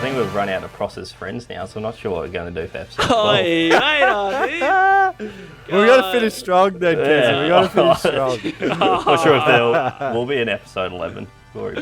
think we've run out of Pross's friends now, so I'm not sure what we're going to do for episode 12. Oi, We've got to finish strong then, Kez. We've got to finish strong. Not sure if there will be an episode 11. Glory be.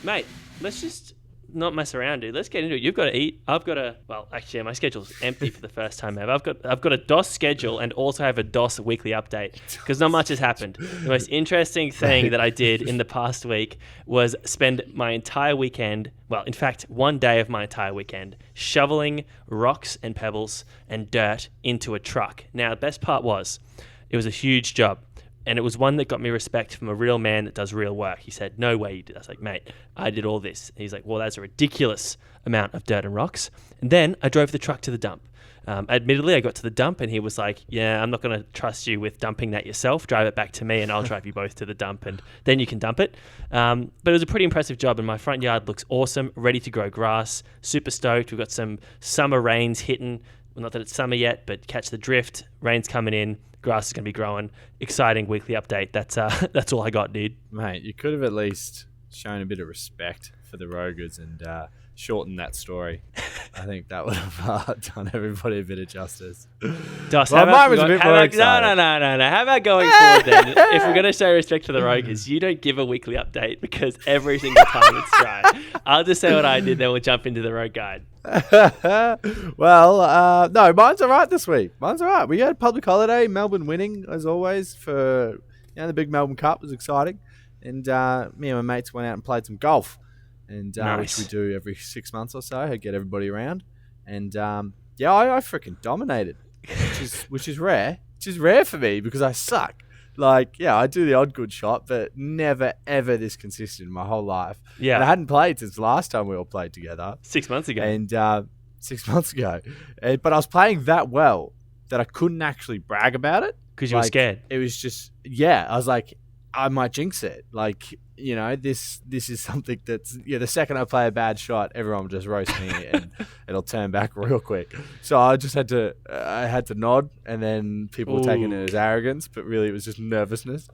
Mate, let's just not mess around, dude. Let's get into it. You've got to eat. I've got to. Well, actually, my schedule's empty for the first time ever. I've got a DOS schedule and also have a DOS weekly update because not much has happened. The most interesting thing that I did in the past week was spend my entire weekend. Well, in fact, one day of my entire weekend shoveling rocks and pebbles and dirt into a truck. Now, the best part was, it was a huge job. And it was one that got me respect from a real man that does real work. He said, no way you did. I was like, mate, I did all this. And he's like, well, that's a ridiculous amount of dirt and rocks. And then I drove the truck to the dump. Admittedly, I got to the dump and he was like, yeah, I'm not going to trust you with dumping that yourself. Drive it back to me and I'll drive you both to the dump and then you can dump it. But it was a pretty impressive job and my front yard looks awesome, ready to grow grass. Super stoked. We've got some summer rains hitting. Well, not that it's summer yet, but catch the drift. Rain's coming in. Grass is going to be growing. Exciting weekly update. That's all I got, dude. Mate, you could have at least shown a bit of respect for the Rogers and shortened that story. I think that would have done everybody a bit of justice. Dos, well, mine was a bit more exciting. No. How about going forward then? If we're going to show respect to the Rogers, you don't give a weekly update because every single time it's dry. I'll just say what I did, then we'll jump into the road guide. Well, no, mine's all right this week. Mine's all right. We had public holiday, Melbourne winning, as always, for the big Melbourne Cup was exciting. And me and my mates went out and played some golf. And nice. Which we do every 6 months or so. I get everybody around. And I freaking dominated, which is rare. Which is rare for me because I suck. Like, yeah, I do the odd good shot, but never, ever this consistent in my whole life. Yeah. And I hadn't played since the last time we all played together. 6 months ago. And 6 months ago. But I was playing that well that I couldn't actually brag about it. Because you were scared. It was just, I was like, I might jinx it. Like, this is something that's, the second I play a bad shot, everyone will just roast me and it'll turn back real quick. So I just had to nod and then people were taking it as arrogance, but really it was just nervousness.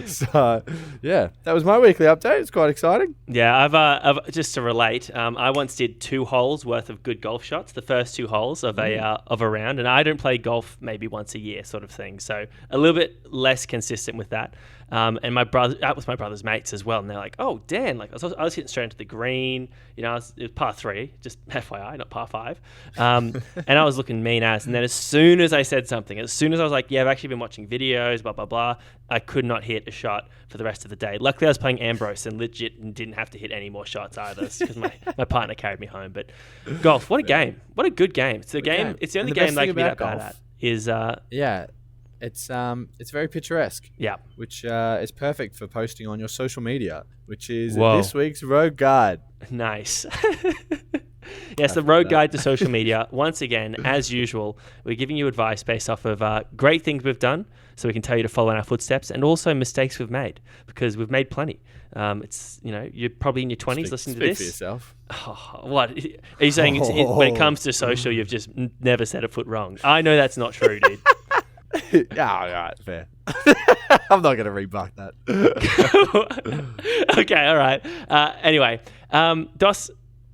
So, yeah, that was my weekly update. It's quite exciting. Yeah, I've just to relate, I once did 2 holes worth of good golf shots, the first 2 holes of a round, and I don't play golf maybe once a year sort of thing, so a little bit less consistent with that. And my brother, out with my brother's mates as well, and they're like, "Oh, Dan!" Like I was hitting straight into the green. It was par 3, just FYI, not par 5. And I was looking mean ass. And then as soon as I said something, as soon as I was like, "Yeah, I've actually been watching videos," blah blah blah, I could not hit a shot for the rest of the day. Luckily, I was playing Ambrose and legit didn't have to hit any more shots either because my partner carried me home. But golf, what a game! What a good game! It's the game. It's the only game that I can be that bad at. Is It's very picturesque. Yeah. Which is perfect for posting on your social media, which is this week's road guide. Nice. Yes, the road guide to social media. Once again, as usual, we're giving you advice based off of great things we've done, so we can tell you to follow in our footsteps, and also mistakes we've made, because we've made plenty. It's you're probably in your 20s listening to this. Speak for yourself. Oh, what are you saying? When it comes to social, you've just never set a foot wrong. I know that's not true, dude. Yeah, all right, fair. I'm not going to rebut that. Okay, all right. Anyway, Dos,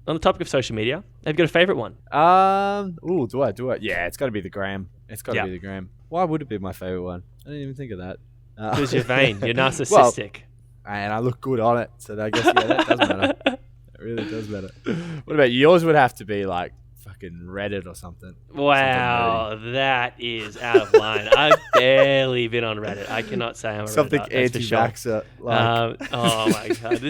on the topic of social media, have you got a favourite one? Do I? Yeah, it's got to be the gram. It's got to be the gram. Why would it be my favourite one? I didn't even think of that. Because you're vain. You're narcissistic. And I look good on it, so I guess that does matter. It really does matter. What about yours? Would have to be like fucking Reddit or something. Wow, that is out of line. I've barely been on Reddit. I cannot say I'm a something Reddit, anti-vaxxer. Oh my god,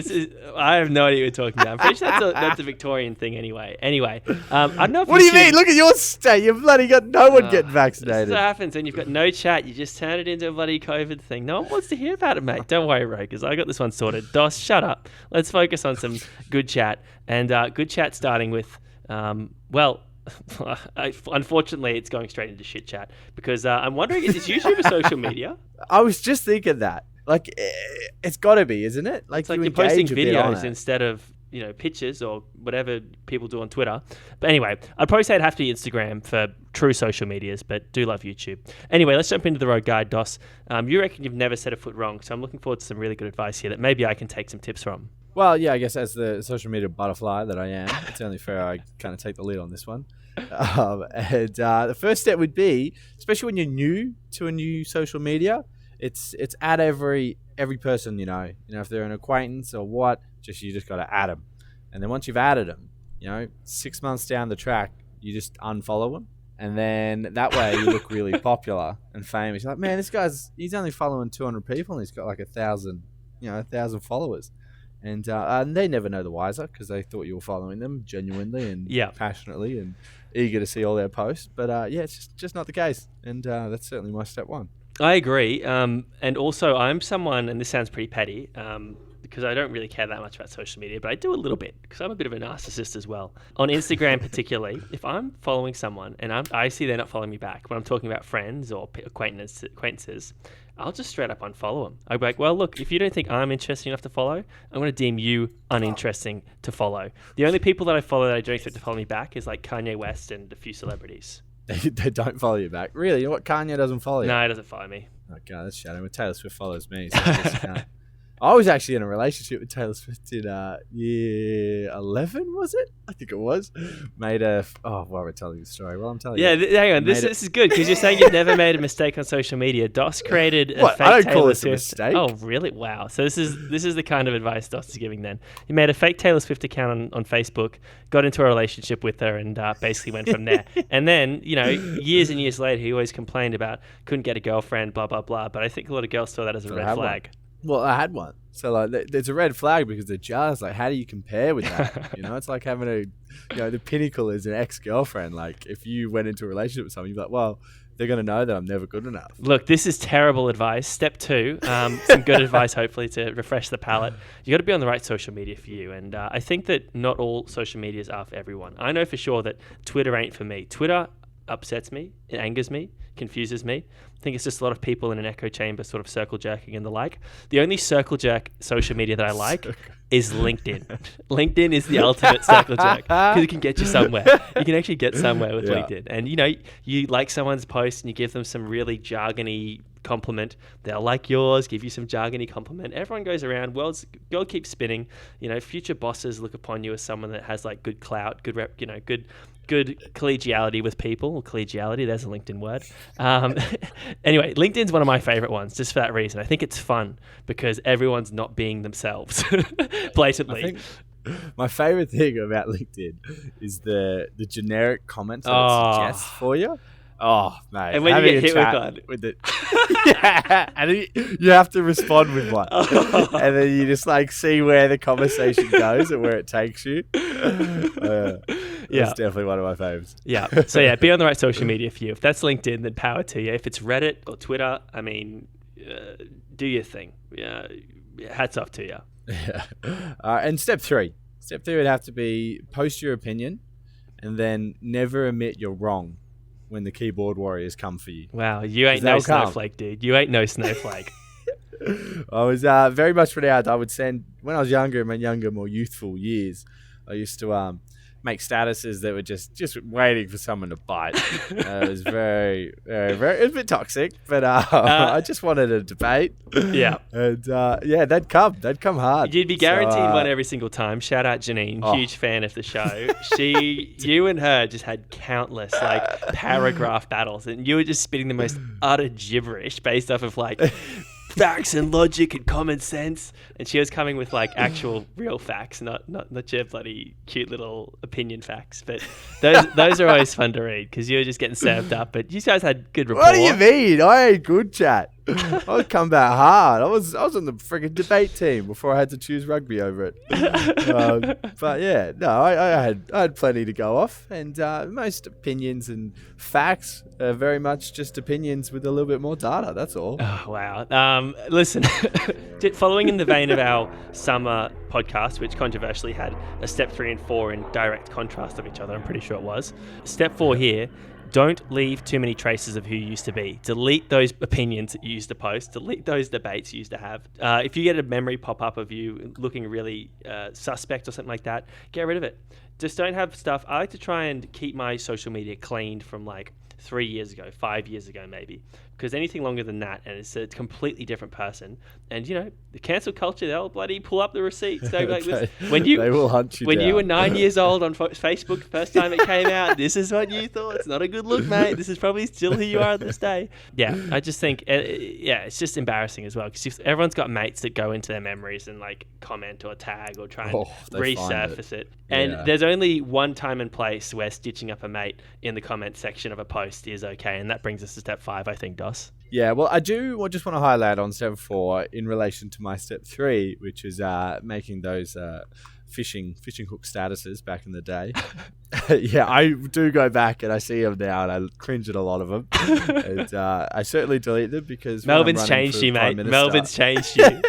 I have no idea what you're talking about. I'm pretty sure that's a Victorian thing anyway. Anyway, I don't know. What do you mean? Look at your state. You've bloody got no one getting vaccinated. This is what happens when you've got no chat. You just turn it into a bloody COVID thing. No one wants to hear about it, mate. Don't worry, Rogers. I got this one sorted. Dos, shut up. Let's focus on some good chat, and good chat starting with. Unfortunately, it's going straight into shit chat because I'm wondering, is YouTube a social media? I was just thinking that. Like, it's got to be, isn't it? Like you're posting videos instead of pictures or whatever people do on Twitter. But anyway, I'd probably say it'd have to be Instagram for true social medias, but do love YouTube. Anyway, let's jump into the road guide, Dos. You reckon you've never said a foot wrong, so I'm looking forward to some really good advice here that maybe I can take some tips from. Well, yeah, I guess as the social media butterfly that I am, it's only fair I kind of take the lead on this one. The first step would be, especially when you're new to a new social media, it's add every person you know. If they're an acquaintance or what, you just got to add them. And then once you've added them, 6 months down the track, you just unfollow them. And then that way you look really popular and famous. You're like, man, he's only following 200 people and he's got like 1,000 followers. And they never know the wiser because they thought you were following them genuinely and passionately and eager to see all their posts. But it's just not the case. And that's certainly my step one. I agree. And also I'm someone, and this sounds pretty petty, because I don't really care that much about social media, but I do a little bit because I'm a bit of a narcissist as well. On Instagram particularly, if I'm following someone and I see they're not following me back, when I'm talking about friends or acquaintances, I'll just straight up unfollow them. I'll be like, well, look, if you don't think I'm interesting enough to follow, I'm going to deem you uninteresting to follow. The only people that I follow that I don't expect to follow me back is like Kanye West and a few celebrities. They don't follow you back. Really? What? Kanye doesn't follow you? No, he doesn't follow me. Oh, God, that's shouting. Well, Taylor Swift follows me. So I was actually in a relationship with Taylor Swift in year 11, was it? I think it was. While we're telling the story. Well, I'm telling you. Yeah, hang on. This is good because you're saying you've never made a mistake on social media. Dos created a fake I don't Taylor call this Swift. a mistake. Oh, really? Wow. So this is the kind of advice Dos is giving then. He made a fake Taylor Swift account on Facebook, got into a relationship with her, and basically went from there. And then, years and years later, he always complained about couldn't get a girlfriend, blah, blah, blah. But I think a lot of girls saw that as a red flag. Well, I had one. So, there's a red flag because they're jealous. Like, how do you compare with that? It's like having the pinnacle is an ex-girlfriend. Like, if you went into a relationship with someone, you'd be like, well, they're going to know that I'm never good enough. Look, this is terrible advice. Step 2, some good advice, hopefully, to refresh the palate. You got to be on the right social media for you. And I think that not all social medias are for everyone. I know for sure that Twitter ain't for me. Twitter upsets me. It angers me. Confuses me. I think it's just a lot of people in an echo chamber sort of circle jerking and the like. The only circle jerk social media that I like is LinkedIn. LinkedIn is the ultimate circle jerk because it can get you somewhere. You can actually get somewhere with LinkedIn. And, you like someone's post and you give them some really jargony compliment. They'll like yours, give you some jargony compliment. Everyone goes around. World keeps spinning. Future bosses look upon you as someone that has like good clout, good rep, good collegiality with people, or collegiality, there's a LinkedIn word. Anyway, LinkedIn's one of my favorite ones just for that reason. I think it's fun because everyone's not being themselves blatantly. I think my favorite thing about LinkedIn is the generic comments that it suggests for you. Oh, mate. And when you get hit with one. With it. Yeah. And you have to respond with one. And then you just see where the conversation goes and where it takes you. That's definitely one of my faves. Yeah. So be on the right social media for you. If that's LinkedIn, then power to you. If it's Reddit or Twitter, do your thing. Yeah. Hats off to you. Yeah. And step 3. Step 3 would have to be post your opinion and then never admit you're wrong when the keyboard warriors come for you. Wow, you ain't no snowflake, dude. You ain't no snowflake. I was very much pronounced. I would send, when I was younger, in my more youthful years, I used to make statuses that were just waiting for someone to bite. It was very, very, very, it was a bit toxic, but I just wanted a debate. Yeah. And they'd come hard. You'd be guaranteed one every single time. Shout out Janine, huge fan of the show. You and her just had countless paragraph battles, and you were just spitting the most utter gibberish based off of facts and logic and common sense, and she was coming with actual real facts, not your bloody cute little opinion facts. But those are always fun to read because you were just getting served up. But you guys had good rapport. What do you mean? I had good chat. I would come back hard. I was on the friggin' debate team before I had to choose rugby over it. But yeah, no, I had plenty to go off, and most opinions and facts are very much just opinions with a little bit more data. That's all. Oh, wow. Listen, following in the vein of our summer podcast, which controversially had a step 3 and 4 in direct contrast of each other, I'm pretty sure it was. Step 4 here. don't leave too many traces of who you used to be. Delete those opinions that you used to post. Delete those debates you used to have. If you get a memory pop up of you looking really suspect or something like that, get rid of it. Just don't have stuff. I like to try and keep my social media cleaned from like 3 years ago, 5 years ago maybe, because anything longer than that and it's a completely different person. And you know, the cancel culture, they'll bloody pull up the receipts. They'll be like, they will hunt you when down. you were 9 years old on Facebook the first time it came out, this is what you thought. It's not a good look, mate. This is probably still who you are this day. Yeah, I just think it's just embarrassing as well, because everyone's got mates that go into their memories and like comment or tag or try and resurface it. And there's only one time and place where stitching up a mate in the comment section of a post is okay, and that brings us to step 5, I think, Dos. Yeah, well, I just want to highlight on step 4 in relation to my step 3, which is making those fishing hook statuses back in the day. Yeah, I do go back and I see them now and I cringe at a lot of them. And I certainly delete them because Melbourne's changed you, mate. Melbourne's changed you.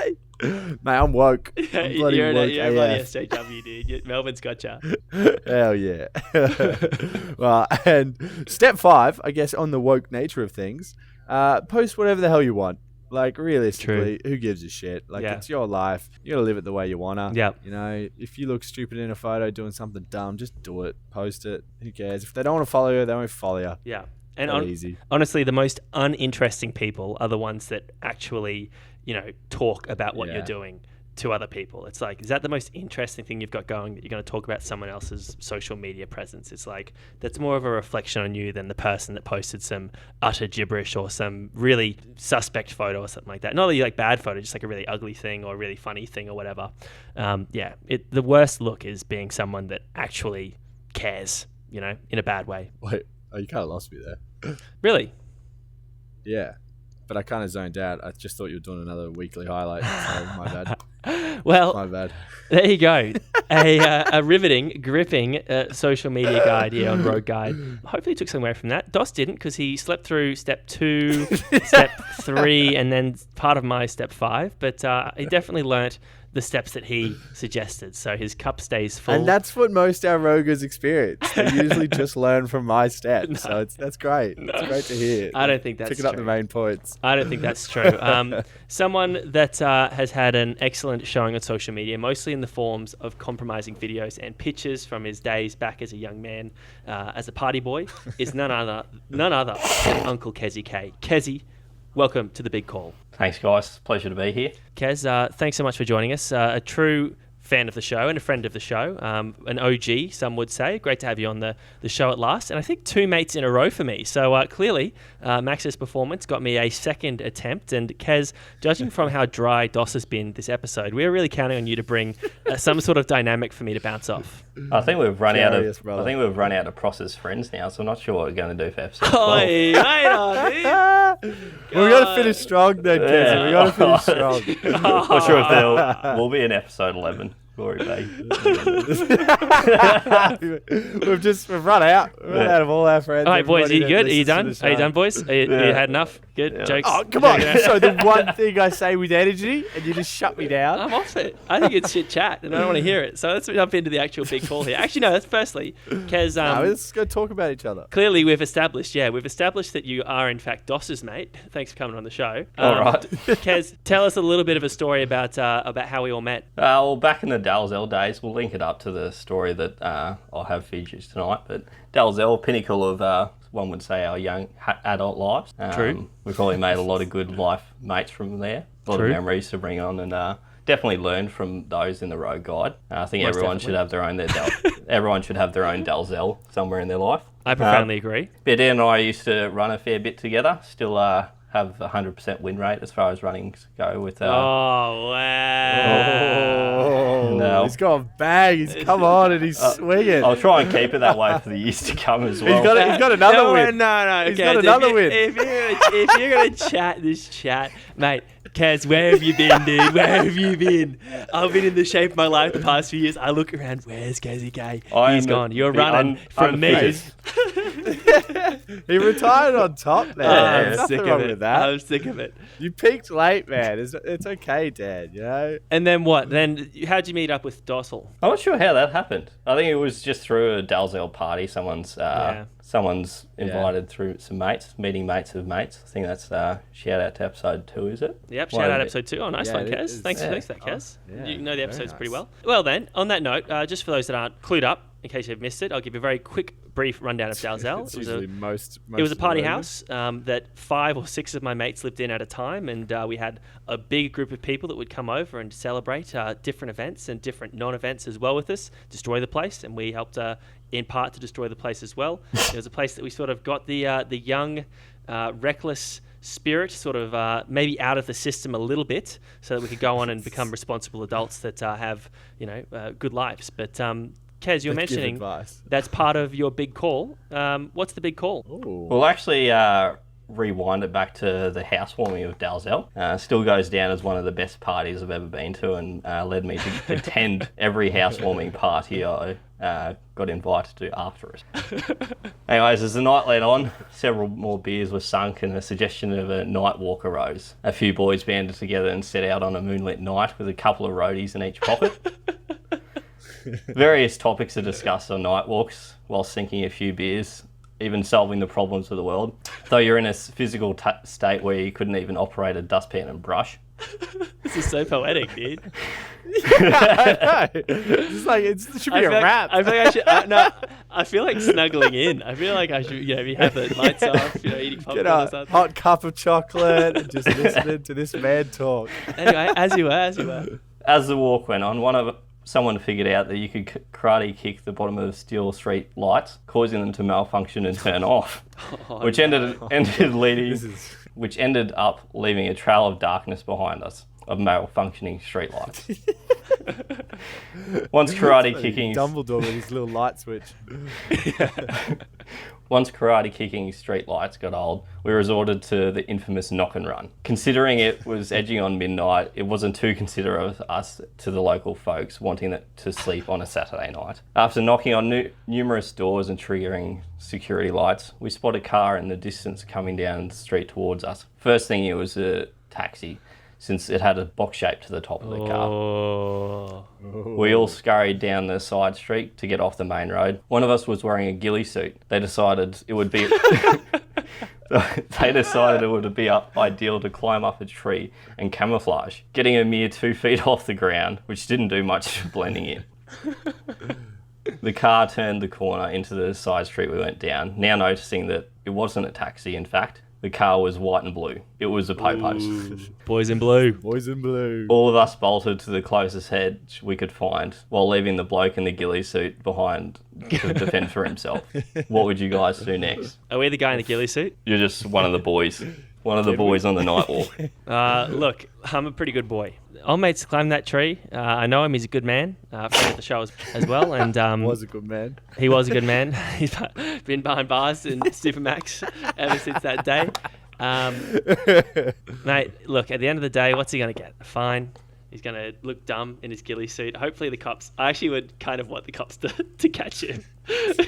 Mate, I'm woke. I'm bloody you're woke a bloody SJW, dude. Melbourne's gotcha. Hell yeah. Well, and step 5, I guess, on the woke nature of things, post whatever the hell you want. Like, realistically, who gives a shit? Like, it's your life. You gotta live it the way you wanna. Yeah. You know, if you look stupid in a photo doing something dumb, just do it. Post it. Who cares? If they don't want to follow you, they won't follow you. Yeah. And easy. Honestly, the most uninteresting people are the ones that actually, you know, talk about what you're doing to other people. It's like, is that the most interesting thing you've got going, that you're going to talk about someone else's social media presence? It's like, that's more of a reflection on you than the person that posted some utter gibberish or some really suspect photo or something like that. Not really like bad photo, just like a really ugly thing or a really funny thing or whatever. The worst look is being someone that actually cares, you know, in a bad way. Wait, you kind of lost me there. Really? Yeah. But I kind of zoned out. I just thought you were doing another weekly highlight. So my bad. Well, my bad. There you go. A riveting, gripping social media guide here on Road Guide. Hopefully, you took something away from that. Dos didn't, because he slept through step 2, step 3, and then part of my step 5. But he definitely learnt the steps that he suggested, so his cup stays full. And that's what most our Rogers experience. They usually just learn from my steps, so that's great. No. It's great to hear. I don't think that's picking true. Up the main points. I don't think that's true. Someone that has had an excellent showing on social media, mostly in the forms of compromising videos and pictures from his days back as a young man, as a party boy, is none other than Uncle Kezzy K. Kezzy, welcome to the big call. Thanks, guys. Pleasure to be here. Kez, thanks so much for joining us. A true fan of the show and a friend of the show, an OG, some would say. Great to have you on the show at last. And I think 2 mates in a row for me. So clearly, Max's performance got me a second attempt. And Kez, judging from how dry Dos has been this episode, we're really counting on you to bring some sort of dynamic for me to bounce off. I think we've run out of Pross's friends now, so I'm not sure what we're going to do for episode 12. Oi, We've got to finish strong then, Kez. We've got to finish strong. Not sure if we'll be in episode 11. Glory be. We've run out. We've run out of all our friends. All right, boys, are you good? Are you done? Are you done, boys? Are you had enough? Good jokes. Oh, come on! So the one thing I say with energy, and you just shut me down. I'm off it. I think it's shit chat, and I don't want to hear it. So let's jump into the actual big call here. Actually, no. That's firstly, Kez. Let's go talk about each other. Clearly, we've established that you are in fact Dos's mate. Thanks for coming on the show. All right, Kez, tell us a little bit of a story about how we all met. Well, back in the Dalzell days, we'll link it up to the story that I'll have for you tonight. But Dalzell, pinnacle of one would say our young adult lives. True. We've probably made a lot of good life mates from there. A lot of memories to bring on, and definitely learned from those in the road guide. I think everyone should have their own everyone should have their own Dalzell somewhere in their life. I profoundly agree. But Dan and I used to run a fair bit together. Still have 100% win rate as far as runnings go. With oh wow! No. He's got a bag. He's come on and he's swinging. I'll try and keep it that way for the years to come as well. He's got another win. No. He's got another win. If you're gonna chat this chat, mate. Kez, where have you been, dude? Where have you been? I've been in the shape of my life the past few years. I look around, where's Kezzy K? He's gone. You're running from me. He retired on top, man. I'm sick of it. I'm sick of it. You peaked late, man. It's okay, Dad, you know? And then what? Then how'd you meet up with Dossel? I'm not sure how that happened. I think it was just through a Dalzell party. Someone's someone's invited through some mates, meeting mates of mates. I think that's shout out to episode 2, is it? Yep, shout out episode 2. Oh, nice one, Kez. Thanks for that, Kez. You know the episodes pretty well. Well then, on that note, just for those that aren't clued up, in case you've missed it, I'll give you a very quick, brief rundown of Dalzell. It was a party house that 5 or 6 of my mates lived in at a time, and we had a big group of people that would come over and celebrate different events and different non-events as well with us, destroy the place, and we helped in part to destroy the place as well. It was a place that we sort of got the young, reckless spirit sort of maybe out of the system a little bit, so that we could go on and become responsible adults that have good lives. But Kez, you're mentioning that's part of your big call. What's the big call? Ooh. We'll actually rewind it back to the housewarming of Dalzell. Still goes down as one of the best parties I've ever been to, and led me to attend every housewarming party I got invited to after it. Anyways, as the night led on, several more beers were sunk and a suggestion of a night walk arose. A few boys banded together and set out on a moonlit night with a couple of roadies in each pocket. Various topics are discussed on night walks while sinking a few beers, even solving the problems of the world. Though you're in a physical state where you couldn't even operate a dustpan and brush. This is so poetic, dude. I know. It's like it should be a rap. I feel like I should. I feel like snuggling in. I feel like I should. You have the lights off. Eating popcorn or something. Hot cup of chocolate and just listening to this man talk. Anyway, as you were. As the walk went on, someone figured out that you could karate kick the bottom of steel street lights, causing them to malfunction and turn off, which ended up leaving a trail of darkness behind us of malfunctioning street lights. Once karate kicking Dumbledore with his little light switch. Once karate kicking street lights got old, we resorted to the infamous knock and run. Considering it was edging on midnight, it wasn't too considerate of us to the local folks wanting to sleep on a Saturday night. After knocking on numerous doors and triggering security lights, we spotted a car in the distance coming down the street towards us. First thing, it was a taxi, since it had a box shape to the top of the car. We all scurried down the side street to get off the main road. One of us was wearing a ghillie suit. They decided it would be ideal to climb up a tree and camouflage, getting a mere 2 feet off the ground, which didn't do much for blending in. The car turned the corner into the side street we went down, now noticing that it wasn't a taxi, in fact. The car was white and blue. It was a Popos. Boys in blue. Boys in blue. All of us bolted to the closest hedge we could find, while leaving the bloke in the ghillie suit behind to defend for himself. What would you guys do next? Are we the guy in the ghillie suit? You're just one of the boys. One of the boys on the night walk. Look, I'm a pretty good boy. Old mate's climbed that tree. I know him. He's a good man. Friend of the show as well. And was a good man. He was a good man. He's been behind bars in Supermax ever since that day. Mate, look, at the end of the day, what's he going to get? A fine. He's going to look dumb in his ghillie suit. Hopefully the cops... I actually would kind of want the cops to catch him.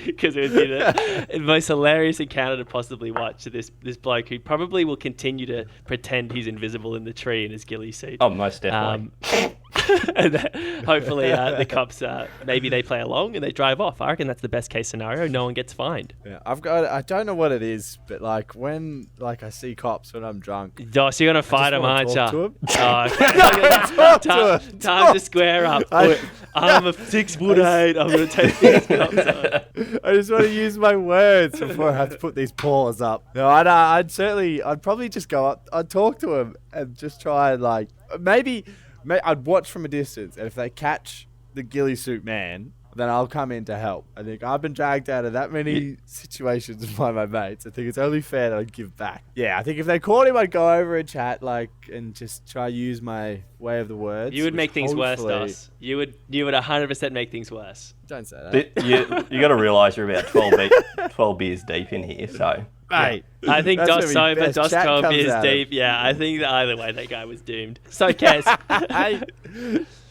Because it would be the most hilarious encounter to possibly watch. This bloke who probably will continue to pretend he's invisible in the tree in his ghillie suit. Oh, most definitely. And hopefully the cops, maybe they play along and they drive off. I reckon that's the best case scenario. No one gets fined. Yeah, I don't know what it is, but when I see cops when I'm drunk. Oh, so you're going to fight them, aren't you? Talk to him. Time to square up. I'm a 6'8". I'm going to take these cops on. I just want to use my words before I have to put these paws up. No, I'd probably just go up. I'd talk to him and just try and maybe I'd watch from a distance, and if they catch the ghillie suit man, then I'll come in to help. I think I've been dragged out of that many situations by my mates. I think it's only fair that I'd give back. Yeah, I think if they caught him, I'd go over and chat, and just try use my way of the words. You would make things worse, Dos. You would 100% make things worse. Don't say that. You got to realise you're about 12 beers deep in here, so... Mate, I think Dos sober, Dos 12 beers deep. Yeah, I think that either way that guy was doomed. So, Kez...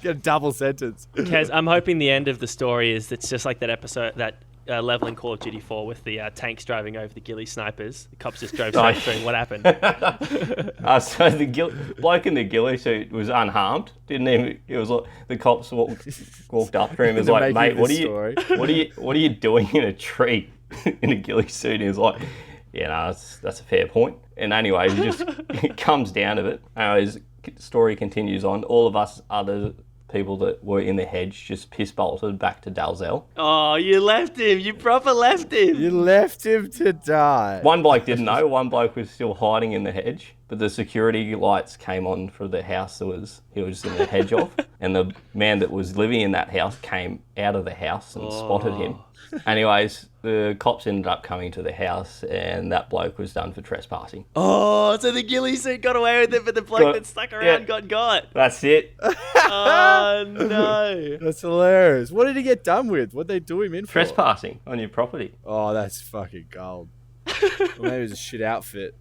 Get a double sentence. Kez, I'm hoping the end of the story is it's just like that episode, that level in Call of Duty 4 with the tanks driving over the ghillie snipers. The cops just drove straight through. What happened? So the bloke in the ghillie suit was unharmed. Didn't even. It was like the cops walked up to him and was like, "Mate, what are you doing in a tree?" in a ghillie suit. And he was like, yeah, no, that's a fair point. And anyway, he just comes down to it. His story continues on. All of us other people that were in the hedge just piss bolted back to Dalzell. Oh, you left him. You proper left him. You left him to die. One bloke didn't know. One bloke was still hiding in the hedge. But the security lights came on for the house he was in the hedge of. And the man that was living in that house came out of the house and spotted him. Anyways, the cops ended up coming to the house and that bloke was done for trespassing. Oh, so the ghillie suit got away with it, but the bloke that stuck around got. That's it. Oh, no. That's hilarious. What did he get done with? What did they do him in for? Trespassing on your property. Oh, that's fucking gold. Or maybe it was a shit outfit.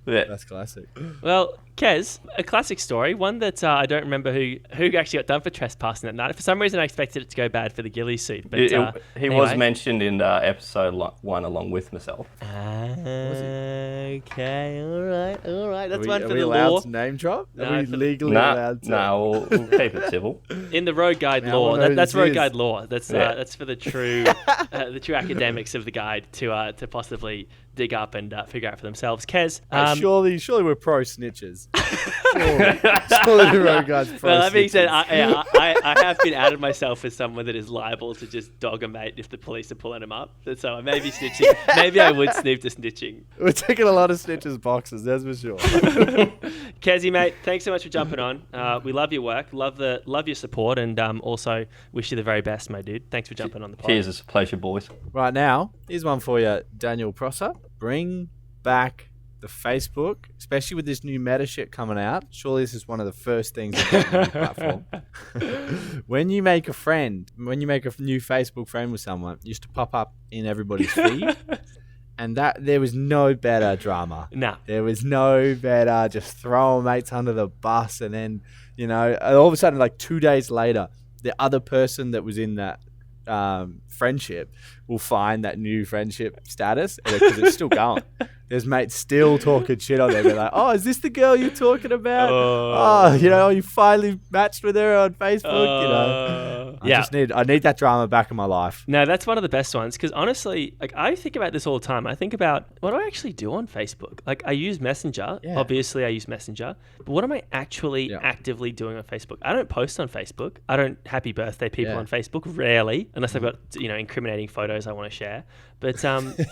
Yeah. That's classic. Well, Kez, a classic story, one that I don't remember who actually got done for trespassing that night. For some reason, I expected it to go bad for the ghillie suit. But He anyway. was mentioned in episode 1 along with myself. Okay, all right. That's one for Are we the allowed law. to name drop? No, Are we for- legally allowed to? No, we'll keep it civil. In the road guide Now I law, wanna know who that's this road is. guide law. That's Yeah. that's for the true academics of the guide to possibly dig up and figure out for themselves. Kez, Surely we're pro snitches. Surely the road guys pro well, that being said, snitches. I have been outed myself as someone that is liable to just dog a mate if the police are pulling him up. So I may be snitching. Maybe I would snoop to snitching. We're taking a lot of snitches boxes, that's for sure. Kezi, mate, thanks so much for jumping on. We love your work, love your support, and also wish you the very best, my dude. Thanks for jumping on the pod. Cheers, it's a pleasure, boys. Right now, here's one for you, Daniel Prosser. Bring back the Facebook, especially with this new meta shit coming out. Surely this is one of the first things on the new platform. When you make a new Facebook friend with someone, it used to pop up in everybody's feed. And that there was no better drama. Nah. There was no better just throwing mates under the bus and then, all of a sudden, like 2 days later, the other person that was in that friendship will find that new friendship status because it's still going. There's mates still talking shit on there. They're like, oh, is this the girl you're talking about? You finally matched with her on Facebook, I need that drama back in my life. No, that's one of the best ones because honestly, like I think about this all the time. I think about what do I actually do on Facebook? Like I use Messenger. Yeah. Obviously, I use Messenger. But what am I actually actively doing on Facebook? I don't post on Facebook. I don't happy birthday people on Facebook rarely, unless I've got incriminating photos I want to share. But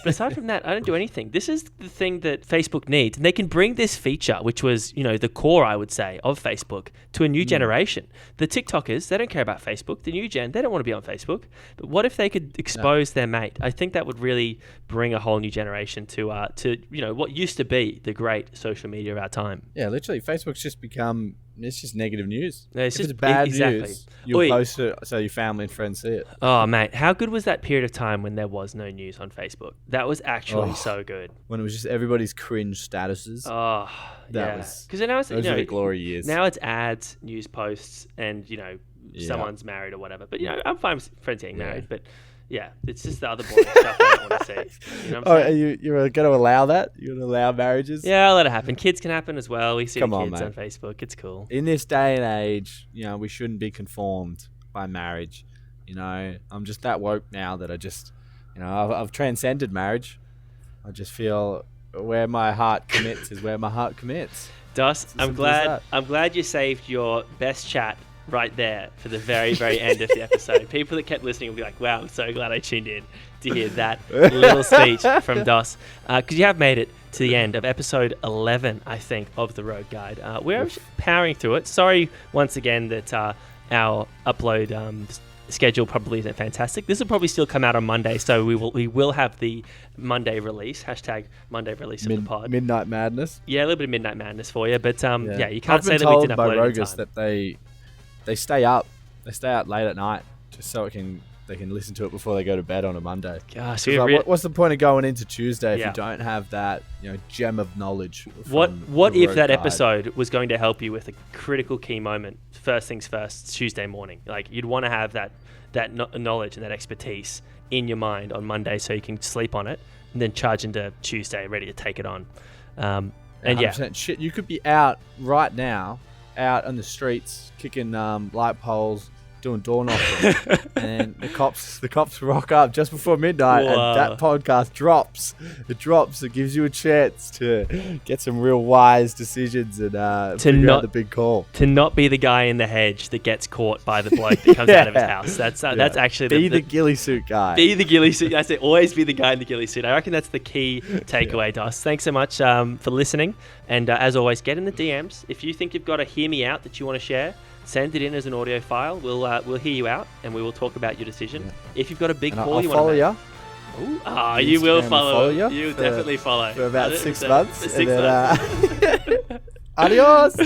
aside from that, I don't do anything. This is the thing that Facebook needs. And they can bring this feature, which was, the core, I would say, of Facebook, to a new generation. The TikTokers, they don't care about Facebook. The new gen, they don't want to be on Facebook. But what if they could expose their mate? I think that would really bring a whole new generation to what used to be the great social media of our time. Yeah, literally, Facebook's just become... It's just negative news. No, it's if just it's bad exactly. news, you'll post it so your family and friends see it. Oh, mate, how good was that period of time when there was no news on Facebook? That was actually so good. When it was just everybody's cringe statuses. Oh, Because now it's those are the glory years. Now it's ads, news posts, and someone's married or whatever. But I'm fine with friends getting married, but. Yeah, it's just the other boring stuff I don't want to see. You know what I'm saying? You're going to allow that? You're going to allow marriages? Yeah, I'll let it happen. Kids can happen as well. We see Come the on, kids mate. on Facebook. It's cool. In this day and age, we shouldn't be conformed by marriage. I'm just that woke now that I just, I've transcended marriage. I just feel where my heart commits is where my heart commits. Dos, I'm glad you saved your best chat right there for the very, very end of the episode. People that kept listening will be like, wow, I'm so glad I tuned in to hear that little speech from Dos. Because you have made it to the end of episode 11, I think, of the Road Guide. We're powering through it. Sorry, once again, that our upload schedule probably isn't fantastic. This will probably still come out on Monday, so we will have the Monday release, #Monday release of the pod. Midnight Madness. Yeah, a little bit of Midnight Madness for you, but you can't I've say been that we told didn't by upload it in Rogus time. that they stay up. They stay out late at night just so they can listen to it before they go to bed on a Monday. Gosh, what's the point of going into Tuesday if you don't have that gem of knowledge? What the if Road that Guide? episode was going to help you with a critical key moment? First things first, Tuesday morning. Like you'd want to have that knowledge and that expertise in your mind on Monday so you can sleep on it and then charge into Tuesday ready to take it on. And 100% shit, you could be out right now, out on the streets, kicking light poles, doing door knocking, and the cops rock up just before midnight, Whoa. and that podcast drops. It drops. It gives you a chance to get some real wise decisions and figure out the big call. To not be the guy in the hedge that gets caught by the bloke that comes out of his house. That's actually be the ghillie suit guy. Be the ghillie suit. I say always be the guy in the ghillie suit. I reckon that's the key takeaway, Dos. Thanks so much for listening, and as always, get in the DMs if you think you've got a hear me out that you want to share. Send it in as an audio file. We'll hear you out, and we will talk about your decision. If you've got a big call, I'll you follow want to you. You will follow. You You'll definitely follow for about 6 100%. months. For 6 months. Adios.